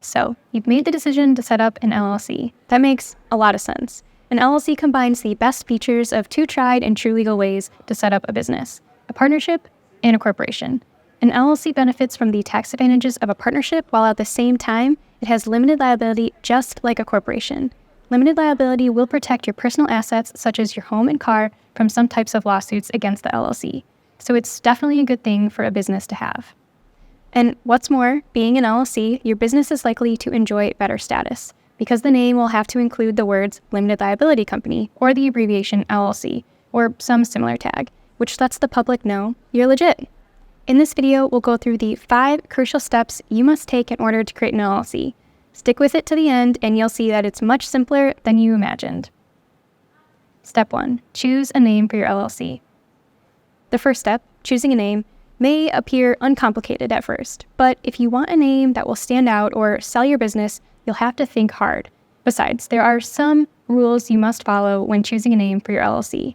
So, you've made the decision to set up an LLC. That makes a lot of sense. An LLC combines the best features of two tried and true legal ways to set up a business: a partnership and a corporation. An LLC benefits from the tax advantages of a partnership, while at the same time, it has limited liability just like a corporation. Limited liability will protect your personal assets, such as your home and car, from some types of lawsuits against the LLC. So it's definitely a good thing for a business to have. And what's more, being an LLC, your business is likely to enjoy better status, because the name will have to include the words Limited Liability Company, or the abbreviation LLC, or some similar tag, which lets the public know you're legit. In this video, we'll go through the 5 crucial steps you must take in order to create an LLC. Stick with it to the end, and you'll see that it's much simpler than you imagined. Step 1. Choose a name for your LLC. The first step, choosing a name, may appear uncomplicated at first, but if you want a name that will stand out or sell your business, you'll have to think hard. Besides, there are some rules you must follow when choosing a name for your LLC.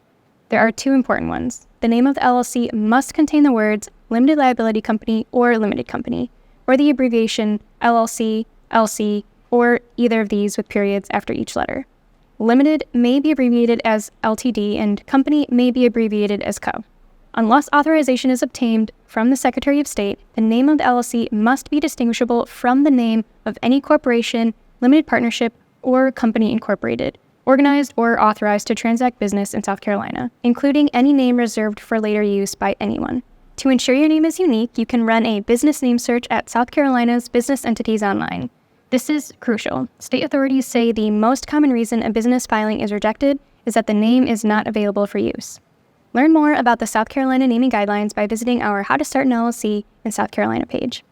There are 2 important ones. The name of the LLC must contain the words Limited Liability Company or Limited Company, or the abbreviation LLC, LC, or either of these with periods after each letter. Limited may be abbreviated as LTD, and company may be abbreviated as Co. Unless authorization is obtained from the Secretary of State, the name of the LLC must be distinguishable from the name of any corporation, limited partnership, or company incorporated, organized or authorized to transact business in South Carolina, including any name reserved for later use by anyone. To ensure your name is unique, you can run a business name search at South Carolina's business entities online. This is crucial. State authorities say the most common reason a business filing is rejected is that the name is not available for use. Learn more about the South Carolina naming guidelines by visiting our How to Start an LLC in South Carolina page.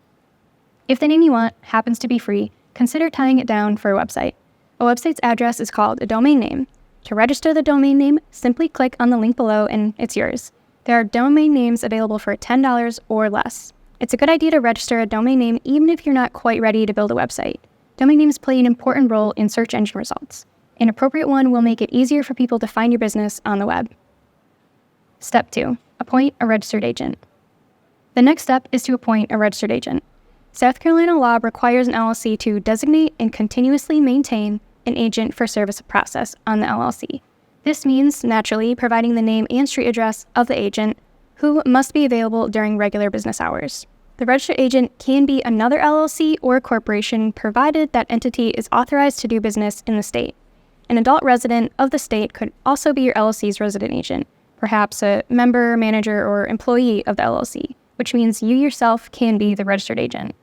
If the name you want happens to be free, consider tying it down for a website. A website's address is called a domain name. To register the domain name, simply click on the link below and it's yours. There are domain names available for $10 or less. It's a good idea to register a domain name even if you're not quite ready to build a website. Domain names play an important role in search engine results. An appropriate one will make it easier for people to find your business on the web. Step 2. Appoint a registered agent. The next step is to appoint a registered agent. South Carolina law requires an LLC to designate and continuously maintain an agent for service of process on the LLC. This means, naturally, providing the name and street address of the agent, who must be available during regular business hours. The registered agent can be another LLC or corporation, provided that entity is authorized to do business in the state. An adult resident of the state could also be your LLC's resident agent, perhaps a member, manager, or employee of the LLC, which means you yourself can be the registered agent.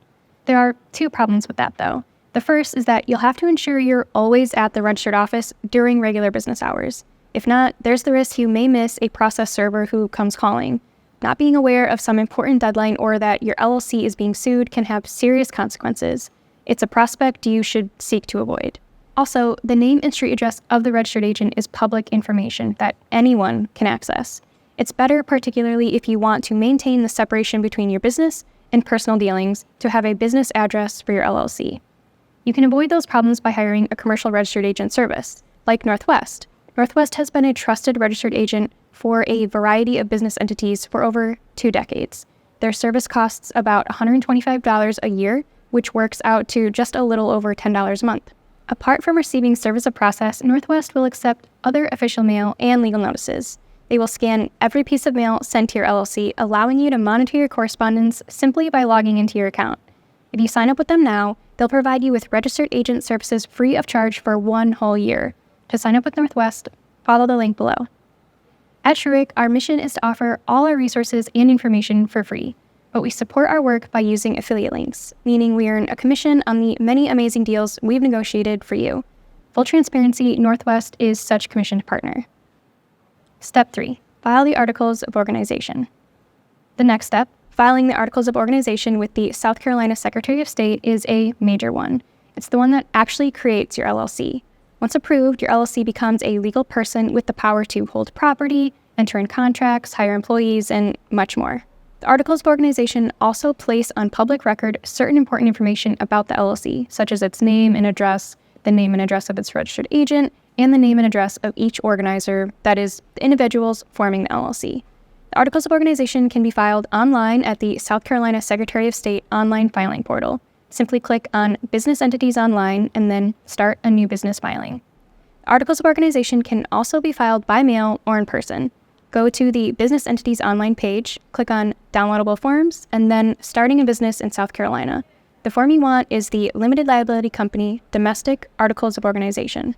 There are 2 problems with that, though. The first is that you'll have to ensure you're always at the registered office during regular business hours. If not, there's the risk you may miss a process server who comes calling. Not being aware of some important deadline or that your LLC is being sued can have serious consequences. It's a prospect you should seek to avoid. Also, the name and street address of the registered agent is public information that anyone can access. It's better, particularly if you want to maintain the separation between your business and personal dealings, to have a business address for your LLC. You can avoid those problems by hiring a commercial registered agent service, like Northwest. Northwest has been a trusted registered agent for a variety of business entities for over 2 decades. Their service costs about $125 a year, which works out to just a little over $10 a month. Apart from receiving service of process, Northwest will accept other official mail and legal notices. They will scan every piece of mail sent to your LLC, allowing you to monitor your correspondence simply by logging into your account. If you sign up with them now, they'll provide you with registered agent services free of charge for 1 whole year. To sign up with Northwest, follow the link below. At TRUiC, our mission is to offer all our resources and information for free, but we support our work by using affiliate links, meaning we earn a commission on the many amazing deals we've negotiated for you. Full transparency, Northwest is such commissioned partner. Step 3. File the Articles of Organization. The next step, filing the Articles of Organization with the South Carolina Secretary of State, is a major one. It's the one that actually creates your LLC. Once approved, your LLC becomes a legal person with the power to hold property, enter in contracts, hire employees, and much more. The Articles of Organization also place on public record certain important information about the LLC, such as its name and address, the name and address of its registered agent, and the name and address of each organizer, that is, the individuals forming the LLC. The Articles of Organization can be filed online at the South Carolina Secretary of State online filing portal. simply click on Business Entities Online and then Start a New Business Filing. Articles of organization can also be filed by mail or in person. Go to the Business Entities Online page, click on Downloadable Forms, and then Starting a Business in South Carolina. The form you want is the Limited Liability Company Domestic Articles of Organization.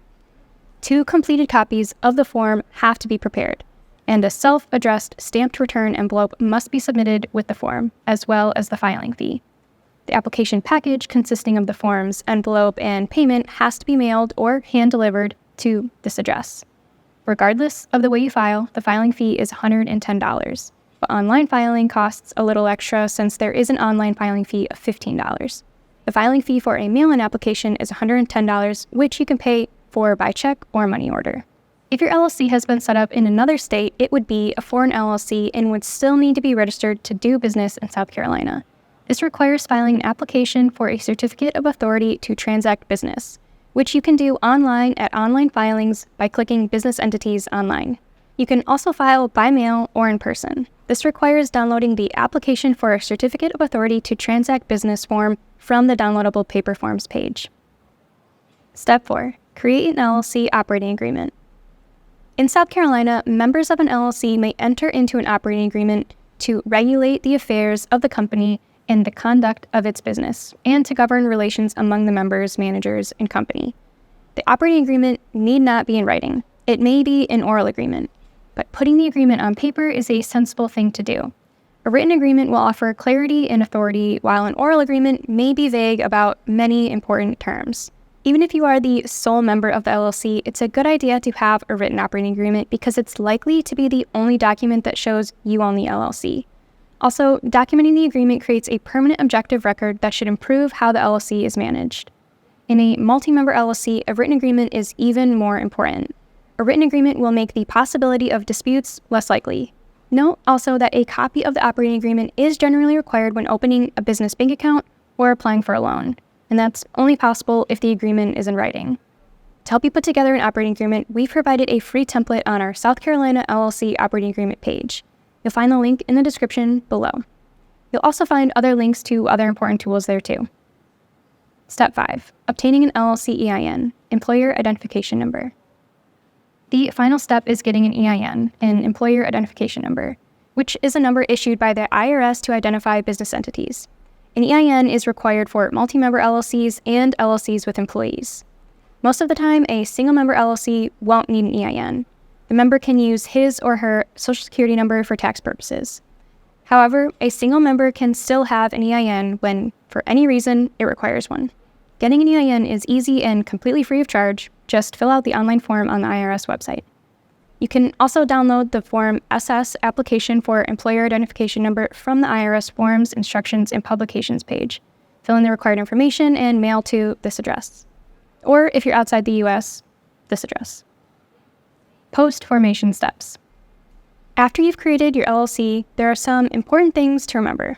2 completed copies of the form have to be prepared, and a self-addressed stamped return envelope must be submitted with the form, as well as the filing fee. The application package consisting of the forms, envelope, and payment has to be mailed or hand-delivered to this address. Regardless of the way you file, the filing fee is $110, but online filing costs a little extra since there is an online filing fee of $15. The filing fee for a mail-in application is $110, which you can pay for by check or money order. If your LLC has been set up in another state, it would be a foreign LLC and would still need to be registered to do business in South Carolina. This requires filing an application for a certificate of authority to transact business, which you can do online at Online Filings by clicking Business Entities Online. You can also file by mail or in person. This requires downloading the Application for a Certificate of Authority to Transact Business form from the downloadable paper forms page. Step 4. Create an LLC operating agreement. In South Carolina, members of an LLC may enter into an operating agreement to regulate the affairs of the company and the conduct of its business, and to govern relations among the members, managers, and company. The operating agreement need not be in writing. It may be an oral agreement, but putting the agreement on paper is a sensible thing to do. A written agreement will offer clarity and authority, while an oral agreement may be vague about many important terms. Even if you are the sole member of the LLC, it's a good idea to have a written operating agreement because it's likely to be the only document that shows you own the LLC. Also, documenting the agreement creates a permanent objective record that should improve how the LLC is managed. In a multi-member LLC, a written agreement is even more important. A written agreement will make the possibility of disputes less likely. Note also that a copy of the operating agreement is generally required when opening a business bank account or applying for a loan, and that's only possible if the agreement is in writing. To help you put together an operating agreement, we've provided a free template on our South Carolina LLC operating agreement page. You'll find the link in the description below. You'll also find other links to other important tools there too. Step 5. Obtaining an LLC EIN, Employer Identification Number. The final step is getting an EIN, an Employer Identification Number, which is a number issued by the IRS to identify business entities. An EIN is required for multi-member LLCs and LLCs with employees. Most of the time, a single-member LLC won't need an EIN. The member can use his or her Social Security number for tax purposes. However, a single member can still have an EIN when, for any reason, it requires one. Getting an EIN is easy and completely free of charge. Just fill out the online form on the IRS website. You can also download the Form SS Application for Employer Identification Number from the IRS Forms, Instructions, and Publications page. Fill in the required information and mail to this address. Or if you're outside the U.S., this address. Post-formation steps. After you've created your LLC, there are some important things to remember.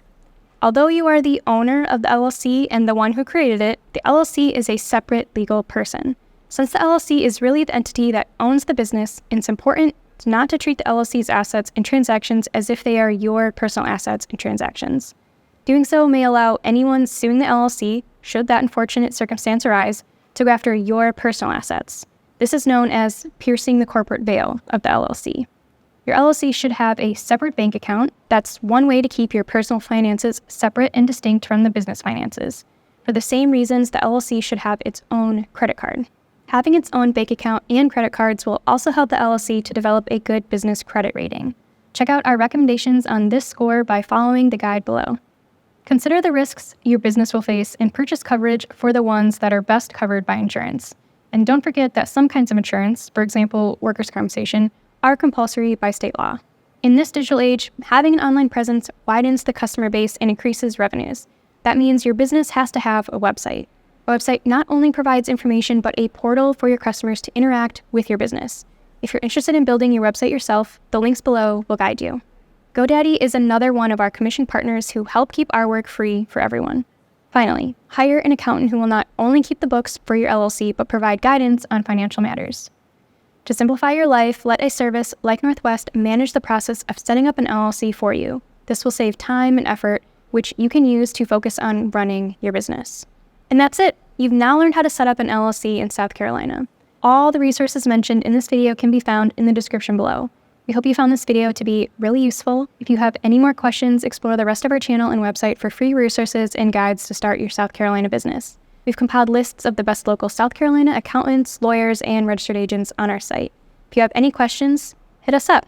Although you are the owner of the LLC and the one who created it, the LLC is a separate legal person. Since the LLC is really the entity that owns the business, it's important not to treat the LLC's assets and transactions as if they are your personal assets and transactions. Doing so may allow anyone suing the LLC, should that unfortunate circumstance arise, to go after your personal assets. This is known as piercing the corporate veil of the LLC. Your LLC should have a separate bank account. That's one way to keep your personal finances separate and distinct from the business finances. For the same reasons, the LLC should have its own credit card. Having its own bank account and credit cards will also help the LLC to develop a good business credit rating. Check out our recommendations on this score by following the guide below. Consider the risks your business will face and purchase coverage for the ones that are best covered by insurance. And don't forget that some kinds of insurance, for example, workers' compensation, are compulsory by state law. In this digital age, having an online presence widens the customer base and increases revenues. That means your business has to have a website. A website not only provides information, but a portal for your customers to interact with your business. If you're interested in building your website yourself, the links below will guide you. GoDaddy is another one of our commission partners who help keep our work free for everyone. Finally, hire an accountant who will not only keep the books for your LLC, but provide guidance on financial matters. To simplify your life, let a service like Northwest manage the process of setting up an LLC for you. This will save time and effort, which you can use to focus on running your business. And that's it. You've now learned how to set up an LLC in South Carolina. All the resources mentioned in this video can be found in the description below. We hope you found this video to be really useful. If you have any more questions, explore the rest of our channel and website for free resources and guides to start your South Carolina business. We've compiled lists of the best local South Carolina accountants, lawyers, and registered agents on our site. If you have any questions, hit us up.